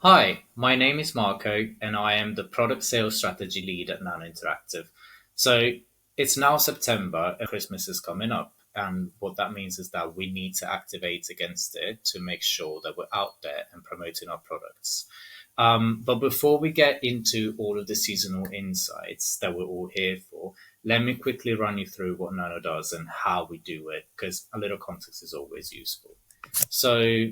Hi, my name is Marco, and I am the product sales strategy lead at Nano Interactive. So it's now September and Christmas is coming up. And what that means is that we need to activate against it to make sure that we're out there and promoting our products. But before we get into all of the seasonal insights that we're all here for, let me quickly run you through what Nano does and how we do it, because a little context is always useful. So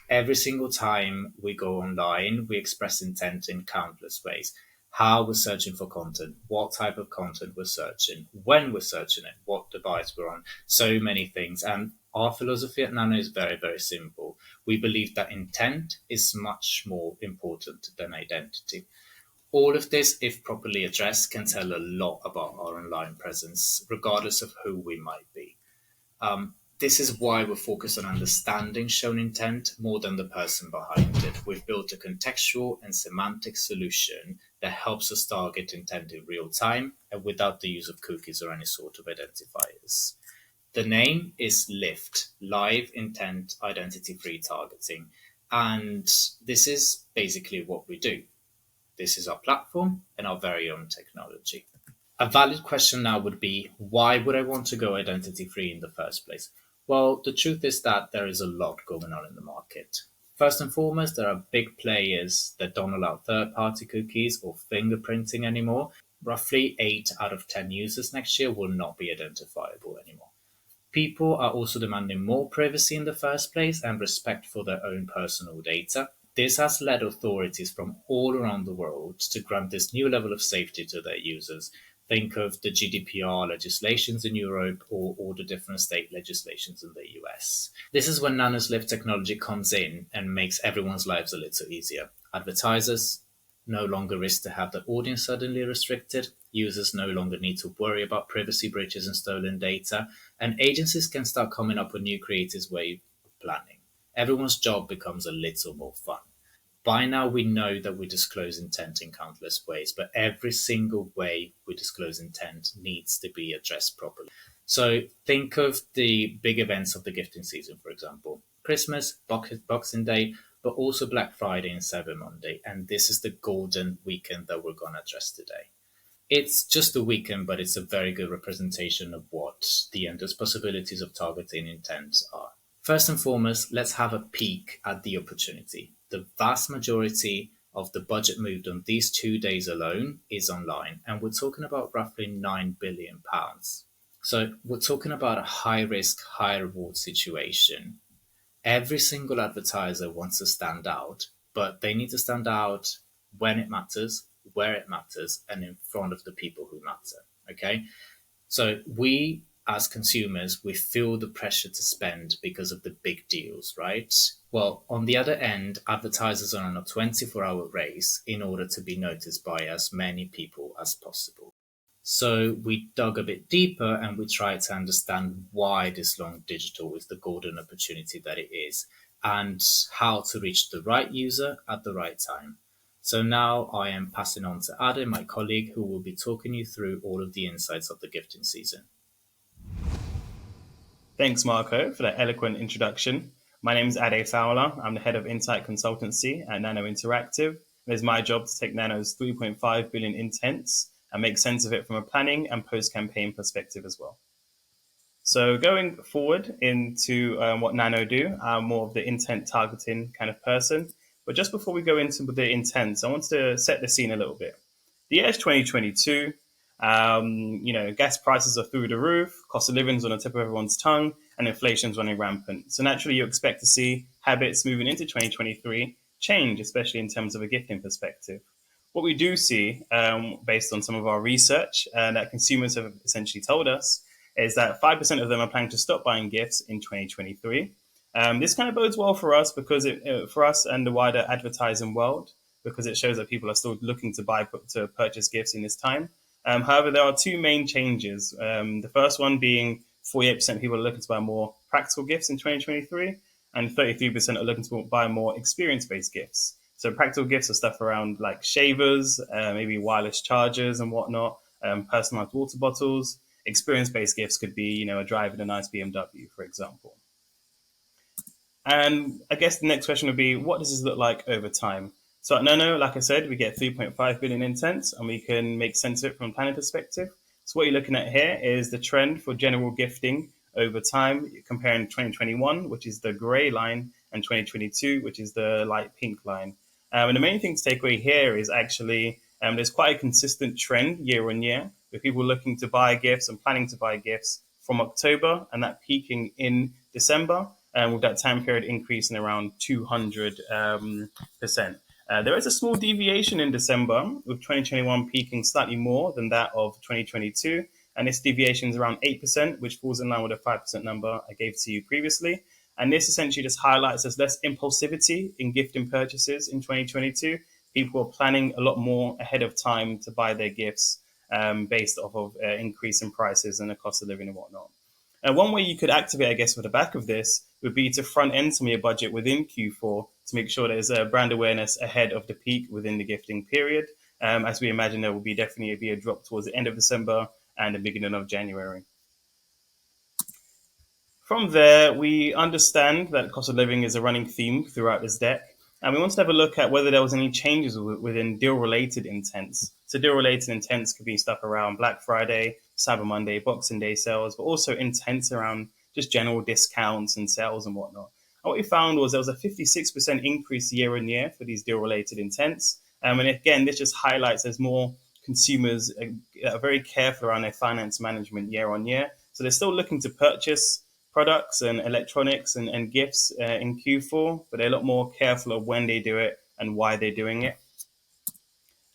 every single time we go online, we express intent in countless ways. How we're searching for content, what type of content we're searching, when we're searching it, what device we're on, so many things. And our philosophy at Nano is very, very simple. We believe that intent is much more important than identity. All of this, if properly addressed, can tell a lot about our online presence, regardless of who we might be. This is why we're focused on understanding shown intent more than the person behind it. We've built a contextual and semantic solution that helps us target intent in real time and without the use of cookies or any sort of identifiers. The name is LIIFT, Live Intent Identity Free Targeting. And this is basically what we do. This is our platform and our very own technology. A valid question now would be, why would I want to go identity free in the first place? Well, the truth is that there is a lot going on in the market. First and foremost, there are big players that don't allow third party cookies or fingerprinting anymore. Roughly 8 out of 10 users next year will not be identifiable anymore. People are also demanding more privacy in the first place and respect for their own personal data. This has led authorities from all around the world to grant this new level of safety to their users. Think of the GDPR legislations in Europe or all the different state legislations in the US. This is when Nano's Live technology comes in and makes everyone's lives a little easier. Advertisers no longer risk to have their audience suddenly restricted. Users no longer need to worry about privacy breaches and stolen data. And agencies can start coming up with new creative ways of planning. Everyone's job becomes a little more fun. By now, we know that we disclose intent in countless ways, but every single way we disclose intent needs to be addressed properly. So think of the big events of the gifting season, for example, Christmas, Boxing Day, but also Black Friday and Cyber Monday. And this is the golden weekend that we're going to address today. It's just a weekend, but it's a very good representation of what the endless possibilities of targeting intent are. First and foremost, let's have a peek at the opportunity. The vast majority of the budget moved on these 2 days alone is online, and we're talking about roughly £9 billion. So we're talking about a high risk, high reward situation. Every single advertiser wants to stand out, but they need to stand out when it matters, where it matters, and in front of the people who matter. Okay. So we as consumers, we feel the pressure to spend because of the big deals, right? Well, on the other end, advertisers are on a 24-hour race in order to be noticed by as many people as possible. So we dug a bit deeper and we tried to understand why this long digital is the golden opportunity that it is and how to reach the right user at the right time. So now I am passing on to Adam, my colleague, who will be talking you through all of the insights of the gifting season. Thanks, Marco, for that eloquent introduction. My name is Ade Fowler. I'm the head of Insight Consultancy at Nano Interactive. It is my job to take Nano's 3.5 billion intents and make sense of it from a planning and post-campaign perspective as well. So going forward into what Nano do, I'm more of the intent targeting kind of person. But just before we go into the intents, I wanted to set the scene a little bit. The year is 2022. Gas prices are through the roof, cost of living is on the tip of everyone's tongue, and inflation's running rampant. So naturally, you expect to see habits moving into 2023 change, especially in terms of a gifting perspective. What we do see, based on some of our research that consumers have essentially told us, is that 5% of them are planning to stop buying gifts in 2023. This kind of bodes well for us because for us and the wider advertising world, because it shows that people are still looking to purchase gifts in this time. However, there are two main changes. The first one being 48% of people are looking to buy more practical gifts in 2023, and 33% are looking to buy more experience-based gifts. So practical gifts are stuff around like shavers, maybe wireless chargers and whatnot, personalized water bottles. Experience-based gifts could be, a drive in a nice BMW, for example. And I guess the next question would be, what does this look like over time? So at Nano, like I said, we get 3.5 billion intents and we can make sense of it from a planning perspective. So what you're looking at here is the trend for general gifting over time, comparing 2021, which is the gray line, and 2022, which is the light pink line. And the main thing to take away here is actually there's quite a consistent trend year on year with people looking to buy gifts and planning to buy gifts from October and that peaking in December, with that time period increasing around 200%. There is a small deviation in December, with 2021 peaking slightly more than that of 2022. And this deviation is around 8%, which falls in line with the 5% number I gave to you previously. And this essentially just highlights there's less impulsivity in gifting purchases in 2022. People are planning a lot more ahead of time to buy their gifts, based off of increase in prices and the cost of living and whatnot. And one way you could activate, I guess, with the back of this would be to front end some of your budget within Q4 to make sure there's a brand awareness ahead of the peak within the gifting period. As we imagine, there will be definitely be a drop towards the end of December and the beginning of January. From there, we understand that cost of living is a running theme throughout this deck, and we want to have a look at whether there was any changes within deal-related intents. So deal-related intents could be stuff around Black Friday, Cyber Monday, Boxing Day sales, but also intents around just general discounts and sales and whatnot. And what we found was there was a 56% increase year on year for these deal-related intents. And again, this just highlights there's more consumers are very careful around their finance management year on year. So they're still looking to purchase products and electronics and gifts in Q4, but they're a lot more careful of when they do it and why they're doing it.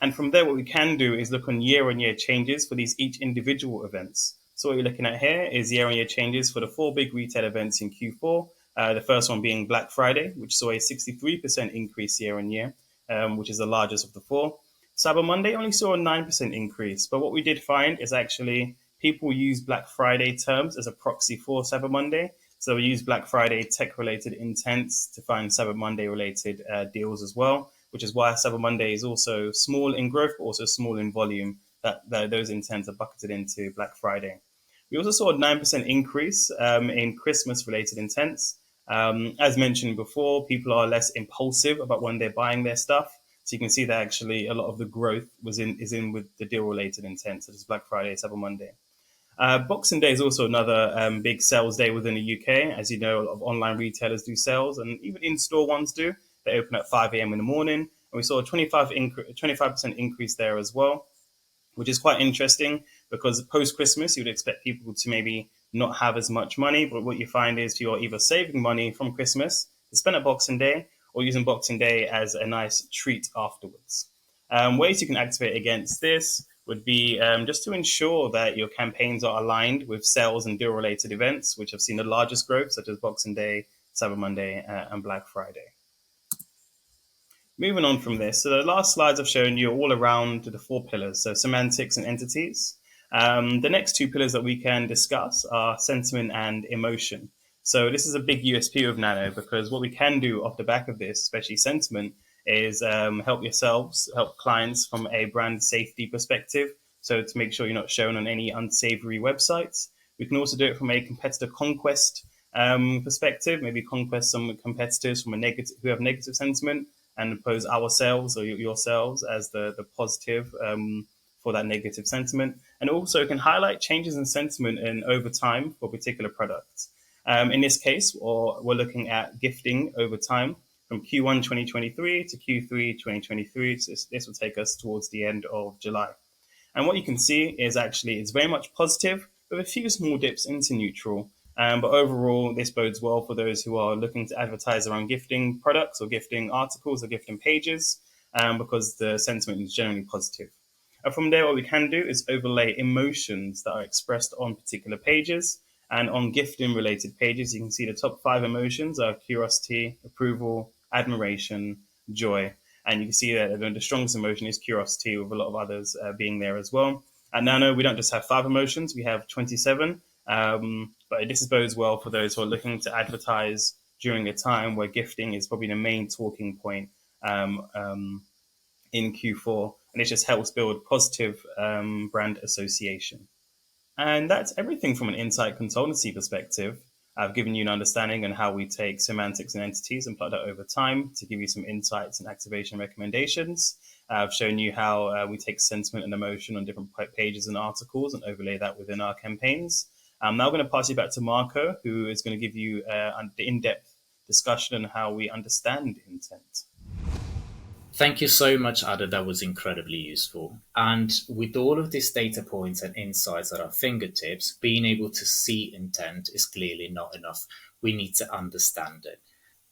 And from there, what we can do is look on year changes for these each individual events. So what you're looking at here is year changes for the four big retail events in Q4. The first one being Black Friday, which saw a 63% increase year on year, which is the largest of the four. Cyber Monday only saw a 9% increase, but what we did find is actually people use Black Friday terms as a proxy for Cyber Monday. So we use Black Friday tech-related intents to find Cyber Monday-related deals as well, which is why Cyber Monday is also small in growth, but also small in volume, that those intents are bucketed into Black Friday. We also saw a 9% increase in Christmas-related intents. As mentioned before, people are less impulsive about when they're buying their stuff. So you can see that actually a lot of the growth is in with the deal-related intents, such as Black Friday, Cyber Monday. Boxing Day is also another big sales day within the UK. As you know, a lot of online retailers do sales, and even in-store ones do. They open at 5 a.m. in the morning, and we saw a 25% increase there as well, which is quite interesting because post-Christmas, you would expect people to maybe not have as much money, but what you find is you're either saving money from Christmas to spend at Boxing Day or using Boxing Day as a nice treat afterwards. Ways you can activate against this would be just to ensure that your campaigns are aligned with sales and deal-related events, which have seen the largest growth, such as Boxing Day, Cyber Monday, and Black Friday. Moving on from this, so the last slides I've shown you are all around the four pillars, so semantics and entities. The next two pillars that we can discuss are sentiment and emotion. So this is a big USP of Nano because what we can do off the back of this, especially sentiment, is help clients from a brand safety perspective. So to make sure you're not shown on any unsavory websites. We can also do it from a competitor conquest perspective, maybe conquest some competitors from who have negative sentiment and pose ourselves or yourselves as the positive for that negative sentiment. And also can highlight changes in sentiment and over time for particular products. In this case, we're looking at gifting over time from Q1 2023 to Q3 2023. So this will take us towards the end of July. And what you can see is actually it's very much positive with a few small dips into neutral. But overall, this bodes well for those who are looking to advertise around gifting products or gifting articles or gifting pages, because the sentiment is generally positive. And from there, what we can do is overlay emotions that are expressed on particular pages. And on gifting related pages, you can see the top 5 emotions are curiosity, approval, admiration, joy. And you can see that the strongest emotion is curiosity, with a lot of others being there as well. At Nano, we don't just have 5 emotions, we have 27. But this bodes well for those who are looking to advertise during a time where gifting is probably the main talking point in Q4. And it just helps build positive brand association. And that's everything from an insight consultancy perspective. I've given you an understanding on how we take semantics and entities and plot that over time to give you some insights and activation recommendations. I've shown you how we take sentiment and emotion on different pages and articles and overlay that within our campaigns. I'm now going to pass you back to Marco, who is going to give you the in-depth discussion on how we understand intent. Thank you so much, Ada. That was incredibly useful. And with all of these data points and insights at our fingertips, being able to see intent is clearly not enough. We need to understand it.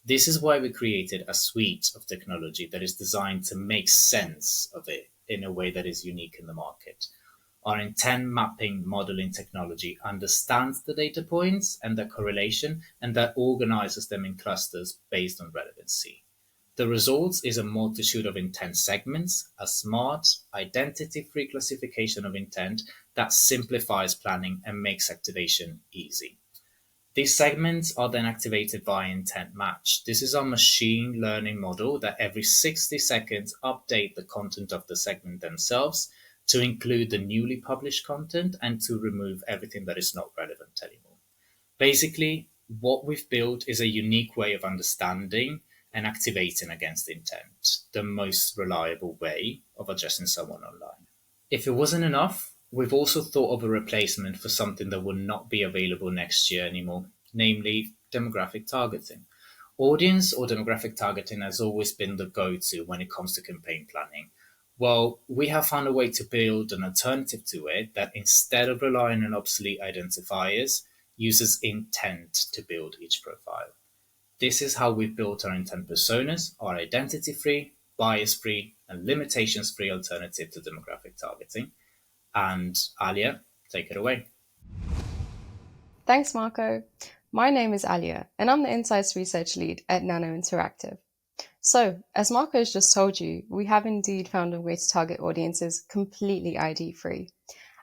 This is why we created a suite of technology that is designed to make sense of it in a way that is unique in the market. Our intent mapping modeling technology understands the data points and their correlation, and that organizes them in clusters based on relevancy. The result is a multitude of intent segments, a smart, identity-free classification of intent that simplifies planning and makes activation easy. These segments are then activated via intent match. This is our machine learning model that every 60 seconds update the content of the segment themselves to include the newly published content and to remove everything that is not relevant anymore. Basically, what we've built is a unique way of understanding and activating against intent, the most reliable way of addressing someone online. If it wasn't enough, we've also thought of a replacement for something that will not be available next year anymore, namely demographic targeting. Audience or demographic targeting has always been the go to when it comes to campaign planning. Well, we have found a way to build an alternative to it that instead of relying on obsolete identifiers, uses intent to build each profile. This is how we've built our intent personas, our identity-free, bias-free, and limitations-free alternative to demographic targeting. And Alia, take it away. Thanks, Marco. My name is Alia, and I'm the Insights Research Lead at Nano Interactive. So, as Marco has just told you, we have indeed found a way to target audiences completely ID-free.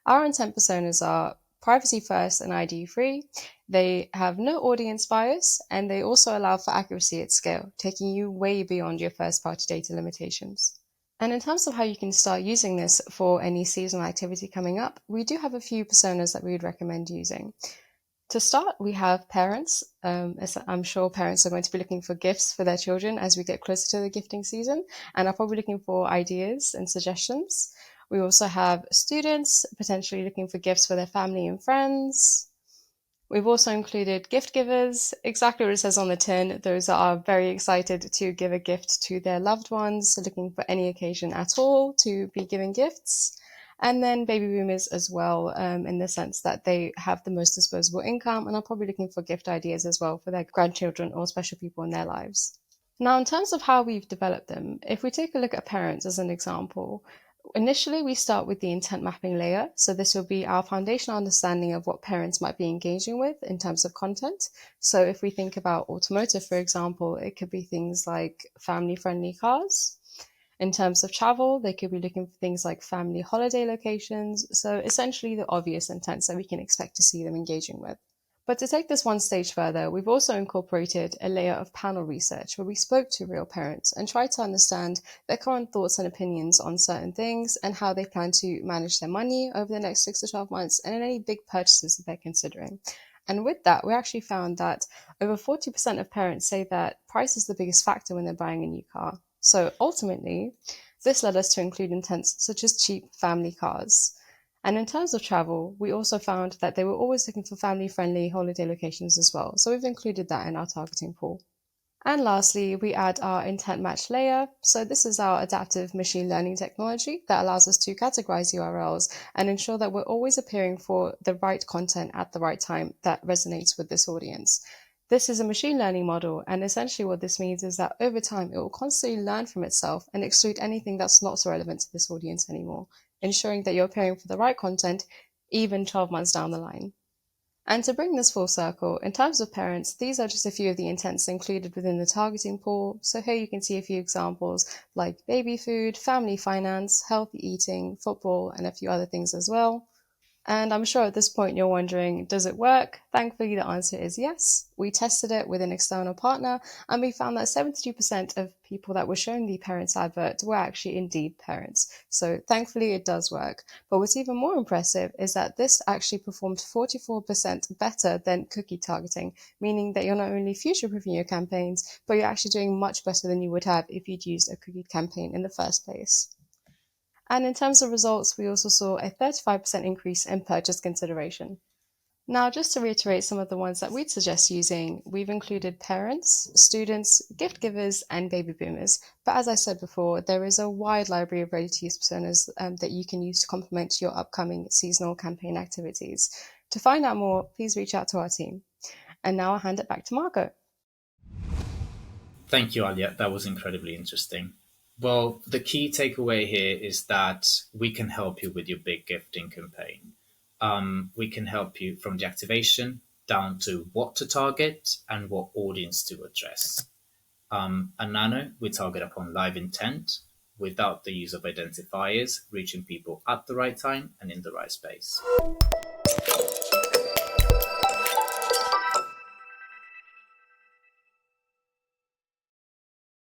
Our intent personas are privacy first and ID-free. They have no audience bias, and they also allow for accuracy at scale, taking you way beyond your first-party data limitations. And in terms of how you can start using this for any seasonal activity coming up, we do have a few personas that we would recommend using. To start, we have parents. As I'm sure parents are going to be looking for gifts for their children as we get closer to the gifting season, and are probably looking for ideas and suggestions. We also have students potentially looking for gifts for their family and friends. We've also included gift givers, exactly what it says on the tin. Those that are very excited to give a gift to their loved ones, looking for any occasion at all to be giving gifts. And then baby boomers as well, in the sense that they have the most disposable income and are probably looking for gift ideas as well for their grandchildren or special people in their lives. Now, in terms of how we've developed them, if we take a look at parents as an example, initially we start with the intent mapping layer. So this will be our foundational understanding of what parents might be engaging with in terms of content. So if we think about automotive, for example, it could be things like family-friendly cars. In terms of travel, they could be looking for things like family holiday locations. So essentially the obvious intents that we can expect to see them engaging with. But to take this one stage further, we've also incorporated a layer of panel research where we spoke to real parents and tried to understand their current thoughts and opinions on certain things and how they plan to manage their money over the next 6 to 12 months and any big purchases that they're considering. And with that, we actually found that over 40% of parents say that price is the biggest factor when they're buying a new car. So ultimately, this led us to include intents such as cheap family cars. And in terms of travel, we also found that they were always looking for family-friendly holiday locations as well. So we've included that in our targeting pool. And lastly, we add our intent match layer. So this is our adaptive machine learning technology that allows us to categorize URLs and ensure that we're always appearing for the right content at the right time that resonates with this audience. This is a machine learning model, and essentially what this means is that over time it will constantly learn from itself and exclude anything that's not so relevant to this audience anymore, ensuring that you're appearing for the right content even 12 months down the line. And to bring this full circle, in terms of parents, these are just a few of the intents included within the targeting pool. So here you can see a few examples like baby food, family finance, healthy eating, football, and a few other things as well. And I'm sure at this point you're wondering, does it work? Thankfully, the answer is yes. We tested it with an external partner and we found that 72% of people that were shown the parents advert were actually indeed parents. So thankfully, it does work. But what's even more impressive is that this actually performed 44% better than cookie targeting, meaning that you're not only future proofing your campaigns, but you're actually doing much better than you would have if you'd used a cookie campaign in the first place. And in terms of results, we also saw a 35% increase in purchase consideration. Now, just to reiterate some of the ones that we'd suggest using, we've included parents, students, gift givers, and baby boomers. But as I said before, there is a wide library of ready to use personas that you can use to complement your upcoming seasonal campaign activities. To find out more, please reach out to our team. And now I'll hand it back to Marco. Thank you, Alia. That was incredibly interesting. Well, the key takeaway here is that we can help you with your big gifting campaign. We can help you from the activation down to what to target and what audience to address. At Nano, we target upon live intent without the use of identifiers, reaching people at the right time and in the right space.